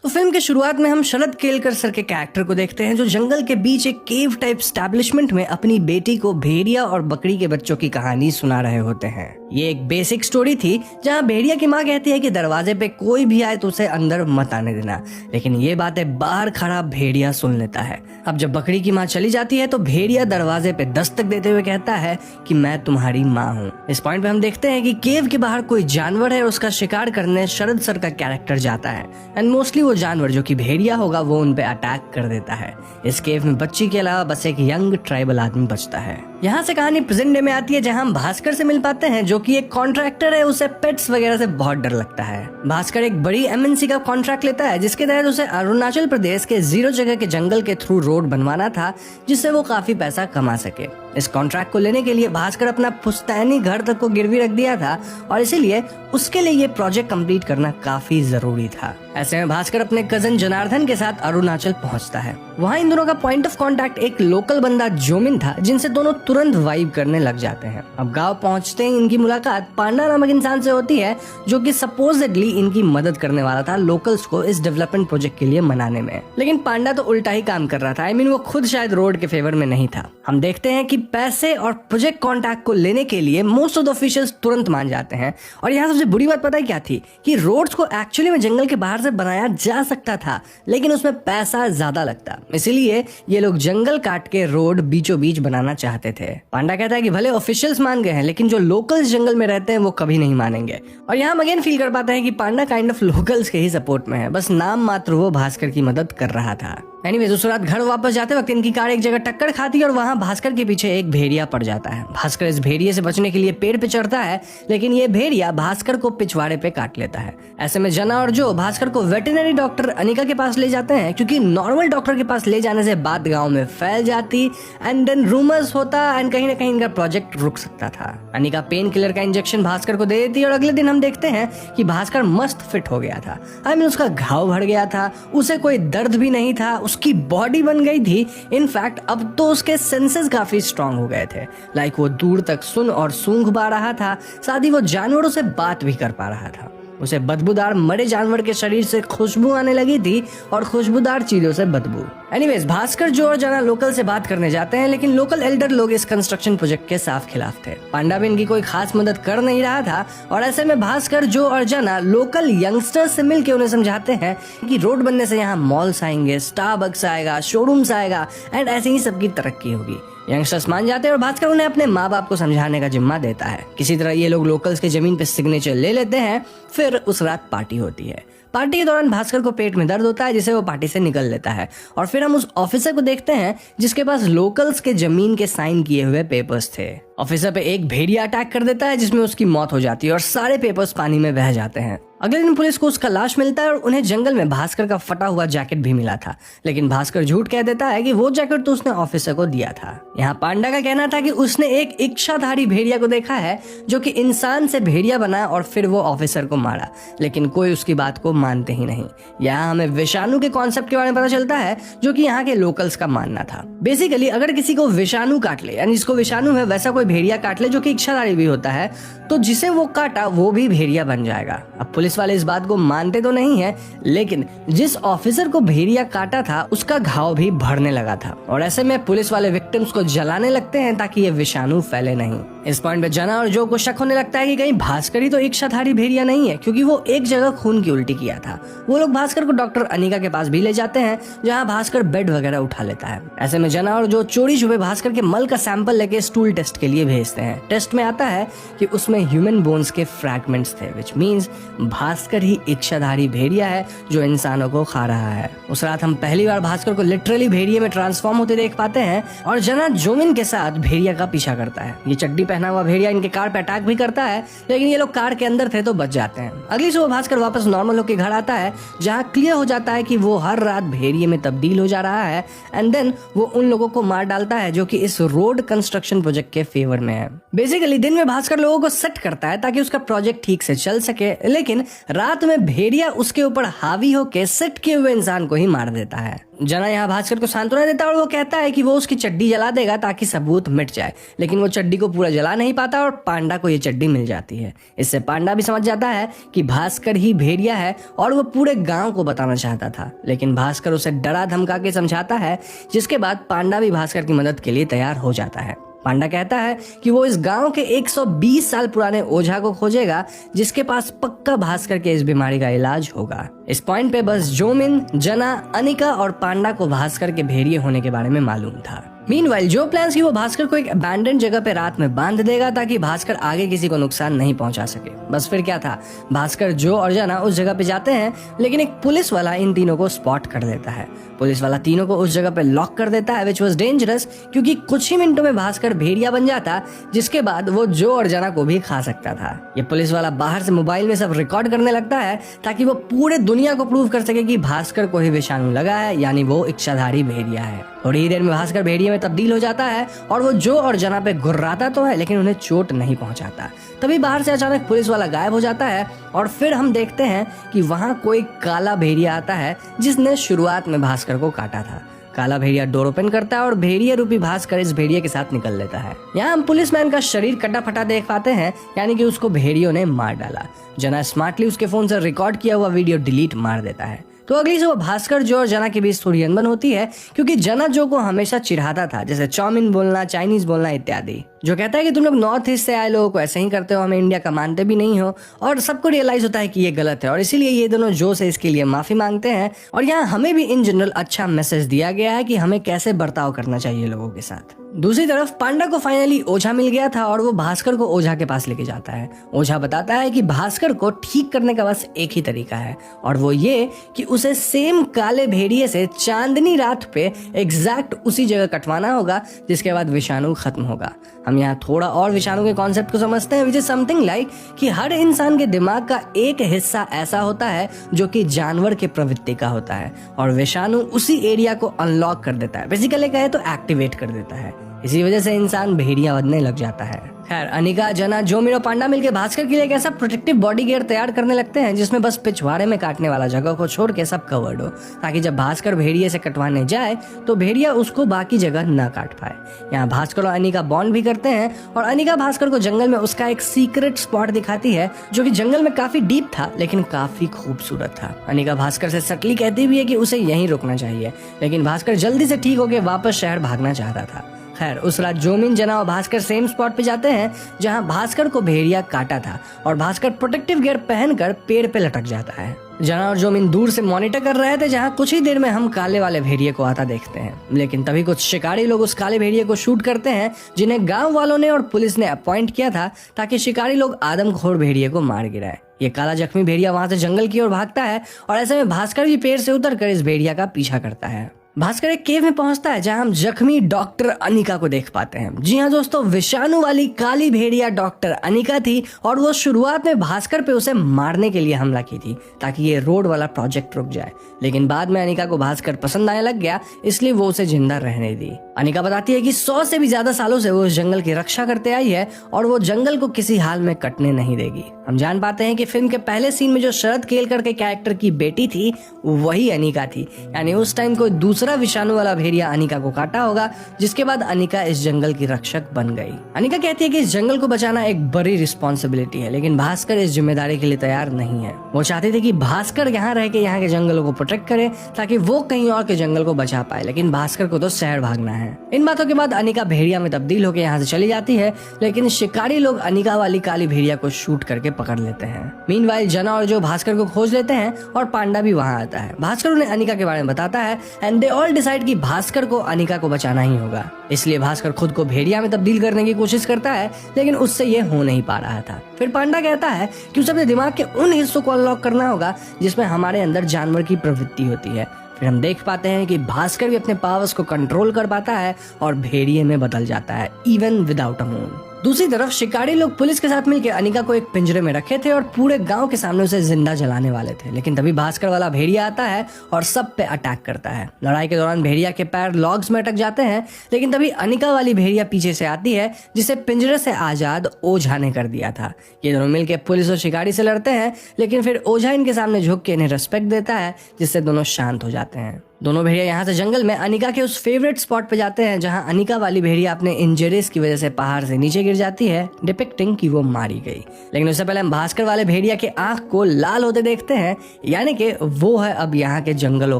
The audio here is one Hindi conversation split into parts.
तो फिल्म के शुरुआत में हम शरद केलकर सर के कैरेक्टर को देखते हैं जो जंगल के बीच एक केव टाइप स्टैब्लिशमेंट में अपनी बेटी को भेड़िया और बकरी के बच्चों की कहानी सुना रहे होते हैं। ये एक बेसिक स्टोरी थी जहां भेड़िया की माँ कहती है कि दरवाजे पे कोई भी आए तो उसे अंदर मत आने देना, लेकिन ये बातें बाहर खड़ा भेड़िया सुन लेता है। अब जब बकरी की माँ चली जाती है तो भेड़िया दरवाजे पे दस्तक देते हुए कहता है कि मैं तुम्हारी माँ हूँ। इस पॉइंट पे हम देखते हैं कि केव के बाहर कोई जानवर है और उसका शिकार करने शरद सर का कैरेक्टर जाता है एंड मोस्टली वो जानवर जो कि भेड़िया होगा वो उन पे अटैक कर देता है। इस केव में बच्ची के अलावा बस एक यंग ट्राइबल आदमी बचता है। यहाँ से कहानी प्रेजेंट डे में आती है जहाँ हम भास्कर से मिल पाते हैं जो कि एक कॉन्ट्रैक्टर है। उसे पेट्स वगैरह से बहुत डर लगता है। भास्कर एक बड़ी एमएनसी का कॉन्ट्रैक्ट लेता है जिसके तहत उसे अरुणाचल प्रदेश के 0 जगह के जंगल के थ्रू रोड बनवाना था जिससे वो काफी पैसा कमा सके। इस कॉन्ट्रैक्ट को लेने के लिए भास्कर अपना पुश्तैनी घर तक को गिरवी रख दिया था और इसीलिए उसके लिए ये प्रोजेक्ट कंप्लीट करना काफी जरूरी था। ऐसे में भास्कर अपने कजन जनार्दन के साथ अरुणाचल पहुंचता है। वहाँ इन दोनों का पॉइंट ऑफ कांटेक्ट एक लोकल बंदा जोमिन था जिनसे दोनों तुरंत वाइब करने लग जाते हैं। अब गांव पहुंचते ही इनकी मुलाकात पांडा नामक इंसान से होती है जो कि सपोजिटली इनकी मदद करने वाला था लोकल्स को इस डेवलपमेंट प्रोजेक्ट के लिए मनाने में। लेकिन पांडा तो उल्टा ही काम कर रहा था। वो खुद शायद रोड के फेवर में नहीं था। हम देखते हैं कि पैसे और प्रोजेक्ट कॉन्ट्रैक्ट को लेने के लिए मोस्ट ऑफ द ऑफिशियल्स तुरंत मान जाते हैं। और यहाँ सबसे बुरी बात पता है क्या थी कि रोड्स को एक्चुअली में जंगल के बाहर से बनाया जा सकता था लेकिन उसमें पैसा ज्यादा लगता, इसीलिए ये लोग जंगल काट के रोड बीचों बीच बनाना चाहते थे। पांडा कहता है कि भले ऑफिशियल्स मान गए हैं लेकिन जो लोकल्स जंगल में रहते हैं वो कभी नहीं मानेंगे। और यहाँ हम अगेन फील कर पाते हैं कि पांडा काइंड ऑफ लोकल्स के ही सपोर्ट में है, बस नाम मात्र वो भास्कर की मदद कर रहा था। एनीवेज उस रात घर वापस जाते वक्त इनकी कार एक जगह टक्कर खाती है और वहाँ भास्कर के पीछे एक भेड़िया पड़ जाता है। भास्कर इस भेड़िए से बचने के लिए पेड़ पे चढ़ता है लेकिन ये भेड़िया भास्कर को पिछवाड़े पे काट लेता है। ऐसे में जना और जो भास्कर को वेटरनरी डॉक्टर अनिका के पास ले जाते हैं क्योंकि नॉर्मल डॉक्टर के पास ले जाने से बात गाँव में फैल जाती एंड देन रूमर्स होता एंड कहीं ना कहीं इनका प्रोजेक्ट रुक सकता था। अनिका पेन किलर का इंजेक्शन भास्कर को दे देती है और अगले दिन हम देखते हैं कि भास्कर मस्त फिट हो गया था। उसका घाव भर गया था, उसे कोई दर्द भी नहीं था, उसकी बॉडी बन गई थी। इनफैक्ट अब तो उसके सेंसेस काफी स्ट्रांग हो गए थे। लाइक वो दूर तक सुन और सूंघ पा रहा था, साथ ही वो जानवरों से बात भी कर पा रहा था। उसे बदबूदार मरे जानवर के शरीर से खुशबू आने लगी थी और खुशबूदार चीजों से बदबू। एनीवेज भास्कर जो और जना लोकल से बात करने जाते हैं लेकिन लोकल एल्डर लोग इस कंस्ट्रक्शन प्रोजेक्ट के साफ खिलाफ थे। पांडा भी इनकी कोई खास मदद कर नहीं रहा था और ऐसे में भास्कर जो और जना लोकल यंगस्टर्स से मिलकर उन्हें समझाते हैं कि रोड बनने से यहाँ मॉल्स आएंगे, स्टारबक्स आएगा, शोरूम्स आएगा एंड ऐसे ही सबकी तरक्की होगी। यंगस्टर्स मान जाते हैं और भास्कर उन्हें अपने माँ बाप को समझाने का जिम्मा देता है। किसी तरह ये लोग लोकल्स के जमीन पे सिग्नेचर ले लेते हैं। फिर उस रात पार्टी होती है। पार्टी के दौरान भास्कर को पेट में दर्द होता है जिसे वो पार्टी से निकल लेता है और फिर हम उस ऑफिसर को देखते हैं जिसके पास लोकल्स के जमीन के साइन किए हुए पेपर्स थे। ऑफिसर पे एक भेड़िया अटैक कर देता है जिसमें उसकी मौत हो जाती है और सारे पेपर्स पानी में बह जाते हैं। अगले दिन पुलिस को उसका लाश मिलता है और उन्हें जंगल में भास्कर का फटा हुआ जैकेट भी मिला था, लेकिन भास्कर झूठ कह देता है कि वो जैकेट तो उसने ऑफिसर को दिया था। यहाँ पांडा का कहना था कि उसने एक इच्छाधारी भेड़िया को देखा है जो कि इंसान से भेड़िया बना और फिर वो ऑफिसर को मारा, लेकिन कोई उसकी बात को मानते ही नहीं। यहाँ हमें विषाणु के कॉन्सेप्ट के बारे में पता चलता है जो कि यहाँ के लोकल्स का मानना था। बेसिकली अगर किसी को विषाणु काट ले यानी जिसको विषाणु है वैसा कोई भेड़िया काट ले जो कि इच्छाधारी भी होता है तो जिसे वो काटा वो भी भेड़िया बन जाएगा। अब पुलिस वाले इस बात को मानते तो नहीं है लेकिन जिस ऑफिसर को भेड़िया काटा था उसका घाव भी भरने लगा था और ऐसे में पुलिस वाले विक्टिम्स को जलाने लगते हैं ताकि ये विषाणु फैले नहीं। इस पॉइंट पे जना और जो को शक होने लगता है कि कहीं भास्कर ही तो इच्छाधारी भेड़िया नहीं है क्योंकि वो एक जगह खून की उल्टी किया था। वो लोग भास्कर को डॉक्टर अनिका के पास भी ले जाते हैं जहाँ भास्कर बेड वगैरह उठा लेता है। ऐसे में जना और जो चोरी छुपे भास्कर के मल का सैंपल लेके स्टूल टेस्ट के लिए भेजते हैं। टेस्ट में आता है कि उसमें ह्यूमन बोन्स के फ्रैगमेंट्स थे विच मींस भास्कर ही इच्छाधारी भेड़िया है जो इंसानों को खा रहा है। उस रात हम पहली बार भास्कर को लिटरली भेड़िए में ट्रांसफॉर्म होते देख पाते हैं और जना जोमिन के साथ भेड़िया का पीछा करता है। ये चड्डी पहना हुआ भेड़िया इनके कार पे अटैक भी करता है लेकिन ये लोग कार के अंदर थे तो बच जाते हैं। अगली सुबह भास्कर वापस नॉर्मल होकर घर आता है जहाँ क्लियर हो जाता है कि वो हर रात भेड़िए में तब्दील हो जा रहा है एंड देन वो उन लोगों को मार डालता है जो कि इस रोड कंस्ट्रक्शन प्रोजेक्ट के फेवर में है। बेसिकली दिन में भास्कर लोगों को सेट करता है ताकि उसका प्रोजेक्ट ठीक से चल सके लेकिन रात में भेड़िया उसके ऊपर हावी होकर सेट किए हुए इंसान को ही मार देता है। जना यहाँ भास्कर को सांत्वना देता है और वो कहता है कि वो उसकी चड्डी जला देगा ताकि सबूत मिट जाए, लेकिन वो चड्डी को पूरा जला नहीं पाता और पांडा को ये चड्डी मिल जाती है। इससे पांडा भी समझ जाता है कि भास्कर ही भेड़िया है और वो पूरे गांव को बताना चाहता था, लेकिन भास्कर उसे डरा धमका के समझाता है, जिसके बाद पांडा भी भास्कर की मदद के लिए तैयार हो जाता है। पांडा कहता है कि वो इस गांव के 120 साल पुराने ओझा को खोजेगा जिसके पास पक्का भास्कर के इस बीमारी का इलाज होगा। इस पॉइंट पे बस जोमिन, जना, अनिका और पांडा को भास्कर के भेड़िए होने के बारे में मालूम था। मीनवाइल जो प्लान्स की वो भास्कर को एक अबैंडन जगह पे रात में बांध देगा ताकि भास्कर आगे किसी को नुकसान नहीं पहुंचा सके। बस फिर क्या था, भास्कर, जो और जना उस जगह पे जाते हैं, लेकिन एक पुलिस वाला इन तीनों को स्पॉट कर देता है। पुलिस वाला तीनों को उस जगह पे लॉक कर देता है, विच वॉज डेंजरस, क्योंकि कुछ ही मिनटों में भास्कर भेड़िया बन जाता, जिसके बाद वो जो और जना को भी खा सकता था। ये पुलिस वाला बाहर से मोबाइल में सब रिकॉर्ड करने लगता है ताकि वो पूरे दुनिया को प्रूव कर सके कि भास्कर को ही विषाणु लगा है, यानी वो इच्छाधारी भेड़िया है। थोड़ी ही देर में भास्कर भेड़िया में तब्दील हो जाता है और वो जो और जना पे गुर्राता तो है, लेकिन उन्हें चोट नहीं पहुंचाता। तभी बाहर से अचानक पुलिस वाला गायब हो जाता है और फिर हम देखते हैं कि वहां कोई काला भेड़िया आता है जिसने शुरुआत में भास्कर को काटा था। काला भेड़िया डोर ओपन करता है और भेड़िया रूपी भास्कर इस भेड़िया के साथ निकल लेता है। यहाँ हम पुलिसमैन का शरीर कटा फटा देख पाते हैं, यानी कि उसको भेड़ियों ने मार डाला। जना स्मार्टली उसके फोन से रिकॉर्ड किया हुआ वीडियो डिलीट मार देता है। तो अगली सुबह भास्कर, जो और जना के बीच थोड़ी अनबन होती है, क्योंकि जना जो को हमेशा चिढ़ाता था, जैसे चाउमीन बोलना, चाइनीज बोलना इत्यादि। जो कहता है कि तुम लोग नॉर्थ ईस्ट से आए लोगों को ऐसे ही करते हो, हमें इंडिया का मानते भी नहीं हो। और सबको रियलाइज होता है कि ये गलत है और इसीलिए ये दोनों जो से इसके लिए माफी मांगते हैं। और यहाँ हमें भी इन जनरल अच्छा मैसेज दिया गया है कि हमें कैसे बर्ताव करना चाहिए लोगों के साथ। दूसरी तरफ पांडा को फाइनली ओझा मिल गया था और वो भास्कर को ओझा के पास लेके जाता है। ओझा बताता है कि भास्कर को ठीक करने का बस एक ही तरीका है और वो ये कि उसे सेम काले भेड़िए से चांदनी रात पे एग्जैक्ट उसी जगह कटवाना होगा, जिसके बाद विषाणु खत्म होगा। हम यहाँ थोड़ा और विषाणु के कॉन्सेप्ट को समझते हैं, विच इज समथिंग लाइक कि हर इंसान के दिमाग का एक हिस्सा ऐसा होता है जो कि जानवर के प्रवृत्ति का होता है और विषाणु उसी एरिया को अनलॉक कर देता है, बेसिकली कहे तो एक्टिवेट कर देता है। इसी वजह से इंसान भेड़िया बनने लग जाता है। खैर, अनिका, जना, जोमिन और पांडा मिलकर भास्कर के लिए एक ऐसा प्रोटेक्टिव बॉडी गियर तैयार करने लगते हैं जिसमें बस पिछवाड़े में काटने वाला जगह को छोड़ के सब कवर्ड हो, ताकि जब भास्कर भेड़िए से कटवाने जाए तो भेड़िया उसको बाकी जगह न काट पाए। यहाँ भास्कर और अनिका बॉन्ड भी करते हैं और अनिका भास्कर को जंगल में उसका एक सीक्रेट स्पॉट दिखाती है जो कि जंगल में काफी डीप था लेकिन काफी खूबसूरत था। अनिका भास्कर से सटली कहती भी है कि उसे यहीं रुकना चाहिए, लेकिन भास्कर जल्दी से ठीक होकर वापस शहर भागना चाहता था। खैर, उस रात जोमिन, जना और भास्कर सेम स्पॉट पे जाते हैं जहां भास्कर को भेड़िया काटा था और भास्कर प्रोटेक्टिव गियर पहनकर पेड़ पे लटक जाता है। जना और जोमिन दूर से मॉनिटर कर रहे थे जहां कुछ ही देर में हम काले वाले भेड़िए को आता देखते हैं, लेकिन तभी कुछ शिकारी लोग उस काले भेड़िए को शूट करते हैं जिन्हें गांव वालों ने और पुलिस ने अपॉइंट किया था ताकि शिकारी लोग आदमखोर भेड़िए को मार गिराए। ये काला जख्मी भेड़िया वहां से जंगल की ओर भागता है और ऐसे में भास्कर भी पेड़ से उतरकर इस भेड़िया का पीछा करता है। भास्कर एक केव में पहुंचता है जहां हम जख्मी डॉक्टर अनिका को देख पाते हैं। जी हाँ दोस्तों, विषाणु वाली काली भेड़िया डॉक्टर अनिका थी और वो शुरुआत में भास्कर पे उसे मारने के लिए हमला की थी ताकि ये रोड वाला प्रोजेक्ट रुक जाए, लेकिन बाद में अनिका को भास्कर पसंद आने लग गया, इसलिए वो उसे जिंदा रहने दी। अनिका बताती है कि 100 से भी ज्यादा सालों से वो उस जंगल की रक्षा करते आई है और वो जंगल को किसी हाल में कटने नहीं देगी। हम जान पाते हैं कि फिल्म के पहले सीन में जो शरद केलकर के कैरेक्टर की बेटी थी वही अनिका थी, यानी उस टाइम कोई दूसरा विषाणु वाला भेड़िया अनिका को काटा होगा, जिसके बाद अनिका इस जंगल की रक्षक बन गई। अनिका कहती है कि इस जंगल को बचाना एक बड़ी रिस्पॉन्सिबिलिटी है, लेकिन भास्कर इस जिम्मेदारी के लिए तैयार नहीं है। वो चाहते थे कि भास्कर यहाँ रह के यहाँ के जंगलों को प्रोटेक्ट करे ताकि वो कहीं और के जंगल को बचा पाए, लेकिन भास्कर को तो शहर भागना है। इन बातों के बाद अनिका भेड़िया में तब्दील होकर यहाँ से चली जाती है, लेकिन शिकारी लोग अनिका वाली काली भेड़िया को शूट करके पकड़ लेते हैं। मीनवाइल जना और जो भास्कर को खोज लेते हैं और पांडा भी वहाँ आता है। भास्कर उन्हें अनिका के बारे में बताता है एंड दे ऑल डिसाइड कि भास्कर को अनिका को बचाना ही होगा। इसलिए भास्कर खुद को भेड़िया में तब्दील करने की कोशिश करता है, लेकिन उससे ये हो नहीं पा रहा था। फिर पांडा कहता है कि उसे अपने दिमाग के उन हिस्सों को अनलॉक करना होगा जिसमें हमारे अंदर जानवर की प्रवृत्ति होती है। फिर हम देख पाते हैं कि भास्कर भी अपने पावर्स को कंट्रोल कर पाता है और भेड़िए में बदल जाता है, इवन विदाउट अ मून। दूसरी तरफ शिकारी लोग पुलिस के साथ मिलकर अनिका को एक पिंजरे में रखे थे और पूरे गांव के सामने उसे जिंदा जलाने वाले थे, लेकिन तभी भास्कर वाला भेड़िया आता है और सब पे अटैक करता है। लड़ाई के दौरान भेड़िया के पैर लॉग्स में अटक जाते हैं, लेकिन तभी अनिका वाली भेड़िया पीछे से आती है जिसे पिंजरे से आजाद ओझा ने कर दिया था। ये दोनों मिलकर पुलिस और शिकारी से लड़ते हैं, लेकिन फिर ओझा इनके सामने झुक के इन्हें रिस्पेक्ट देता है, जिससे दोनों शांत हो जाते हैं। दोनों भेड़िया यहाँ से जंगल में अनिका के उस फेवरेट स्पॉट पे जाते हैं जहाँ अनिका वाली भेड़िया अपने इंजरीज की वजह से पहाड़ से नीचे गिर जाती है, डिपिक्टिंग कि वो मारी गई। लेकिन उससे पहले हम भास्कर वाले भेड़िया के आंख को लाल होते देखते हैं, यानी कि वो है अब यहाँ के जंगलों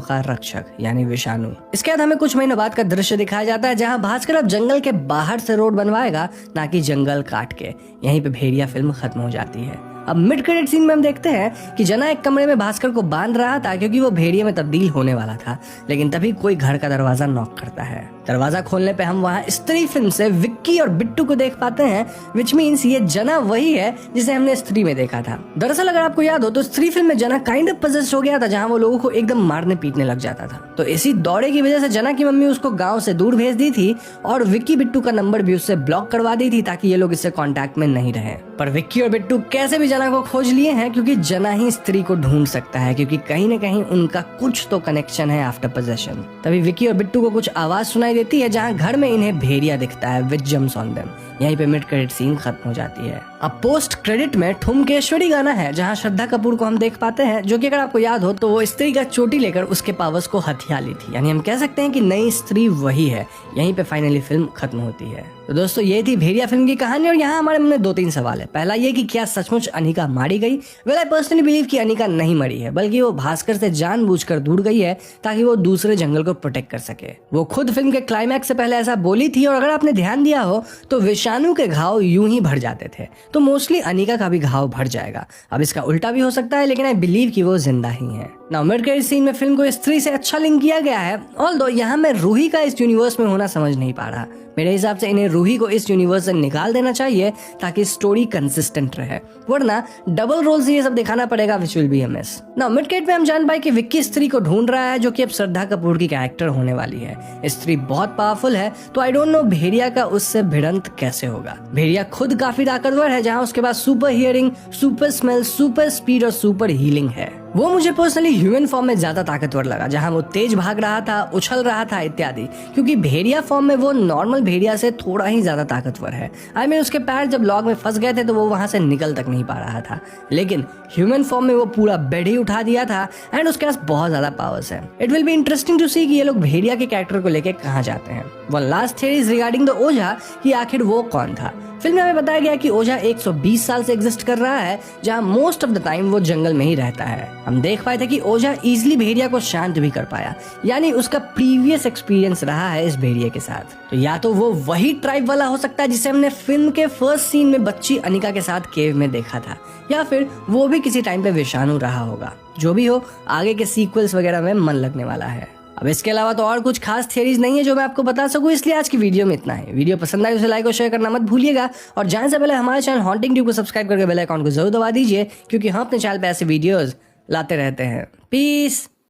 का रक्षक, यानी विषाणु। इसके बाद हमें कुछ महीनों बाद का दृश्य दिखाया जाता है जहाँ भास्कर अब जंगल के बाहर से रोड बनवाएगा, ना कि जंगल काट के। यहीं पे भेड़िया फिल्म खत्म हो जाती है। अब मिड क्रेडिट सीन में हम देखते हैं कि जना एक कमरे में भास्कर को बांध रहा था क्योंकि वो भेड़िए में तब्दील होने वाला था, लेकिन तभी कोई घर का दरवाजा नॉक करता है। दरवाजा खोलने पे हम वहाँ स्त्री फिल्म से विक्की और बिट्टू को देख पाते हैं, विच मीन्स ये जना वही है जिसे हमने स्त्री में देखा था। दरअसल अगर आपको याद हो तो स्त्री फिल्म में जना काइंड ऑफ पजेस्ड हो गया था, जहाँ वो लोगों को एकदम मारने पीटने लग जाता था। तो इसी दौड़े की वजह से जना की मम्मी उसको गाँव से दूर भेज दी थी और विक्की बिट्टू का नंबर भी उससे ब्लॉक करवा दी थी ताकि ये लोग इससे कॉन्टैक्ट में नहीं रहे। पर विक्की और बिट्टू कैसे भी जना को खोज लिए हैं, क्योंकि जना ही स्त्री को ढूंढ सकता है, क्योंकि कहीं न कहीं उनका कुछ तो कनेक्शन है आफ्टर पोजेशन। तभी विक्की और बिट्टू को कुछ आवाज सुनाई देती है जहाँ घर में इन्हें भेड़िया दिखता है विच जम्प्स ऑन देम। यहीं पे मिड क्रेडिट सीन खत्म हो जाती है। अब पोस्ट क्रेडिट में ठुमकेश्वरी गाना है जहाँ श्रद्धा कपूर को हम देख पाते हैं, जो कि अगर आपको याद हो तो वो स्त्री का चोटी लेकर उसके पावर्स को हथिया ली थी, यानी हम कह सकते हैं कि नई स्त्री वही है। यहीं पे फाइनली फिल्म खत्म होती है। तो दोस्तों ये थी भेड़िया फिल्म की कहानी और यहाँ हमारे मन में 2-3 सवाल है। पहला ये कि क्या सचमुच अनिका मारी गई? वेल आई पर्सनली बिलीव कि अनिका नहीं मरी है, बल्कि वो भास्कर से जानबूझकर दूर गई है ताकि वो दूसरे जंगल को प्रोटेक्ट कर सके। वो खुद फिल्म के क्लाइमैक्स से पहले ऐसा बोली थी और अगर आपने ध्यान दिया हो तो विषाणु के घाव यूं ही भर जाते थे, तो मोस्टली अनिका का भी घाव भर जाएगा। अब इसका उल्टा भी हो सकता है, लेकिन आई बिलीव कि वो जिंदा ही है। नाउ मिड क्रेडिट सीन में फिल्म को स्त्री से अच्छा लिंक किया गया है, ऑल्दो यहाँ मैं रूही का इस यूनिवर्स में होना समझ नहीं पा रहा। मेरे हिसाब से इन्हें रूही को इस यूनिवर्स से निकाल देना चाहिए ताकि स्टोरी कंसिस्टेंट रहे, वरना डबल रोल से ये सब दिखाना पड़ेगा, which will be a miss. Now mid credit में हम जान पाए कि विक्की स्त्री को ढूंढ रहा है जो कि अब श्रद्धा कपूर की कैरेक्टर होने वाली है। स्त्री बहुत पावरफुल है, तो आई डोंट नो भेड़िया का उससे भिड़ंत कैसे होगा। भेड़िया खुद काफी ताकतवर है, जहाँ उसके पास super hearing, super smell, super speed और सुपर हीलिंग है। वो मुझे पर्सनली ह्यूमन फॉर्म में ज्यादा ताकतवर लगा, जहाँ वो तेज भाग रहा था, उछल रहा था इत्यादि, क्योंकि भेड़िया फॉर्म में वो नॉर्मल भेड़िया से थोड़ा ही ज्यादा ताकतवर है। आई मीन उसके पैर जब लॉग में फंस गए थे तो वो वहां से निकल तक नहीं पा रहा था, लेकिन ह्यूमन फॉर्म में वो पूरा बेड ही उठा दिया था एंड उसके पास बहुत ज्यादा पावर्स है। It will be interesting to see कि ये लोग भेड़िया के कैरेक्टर को लेके कहाँ जाते हैं। One last theory is regarding the Ojha कि आखिर वो कौन था। फिल्म में हमें बताया गया कि ओझा 120 साल से एग्जिस्ट कर रहा है, जहां मोस्ट ऑफ द टाइम वो जंगल में ही रहता है। हम देख पाए थे कि ओझा इजीली भेड़िया को शांत भी कर पाया, यानी उसका प्रीवियस एक्सपीरियंस रहा है इस भेड़िए के साथ। तो या तो वो वही ट्राइब वाला हो सकता है जिसे हमने फिल्म के फर्स्ट सीन में बच्ची अनिका के साथ केव में देखा था, या फिर वो भी किसी टाइम पे विषाणु रहा होगा। जो भी हो, आगे के सीक्वल्स वगैरह में मन लगने वाला है। अब इसके अलावा तो और कुछ खास थियरीज नहीं है जो मैं आपको बता सकूं, इसलिए आज की वीडियो में इतना है। वीडियो पसंद आए तो लाइक और शेयर करना मत भूलिएगा और जाने से पहले हमारे चैनल हॉन्टिंग ट्यूब को सब्सक्राइब करके बेल आइकन को जरूर दबा दीजिए, क्योंकि हम अपने चैनल पे ऐसे वीडियोस लाते रहते हैं। पीस।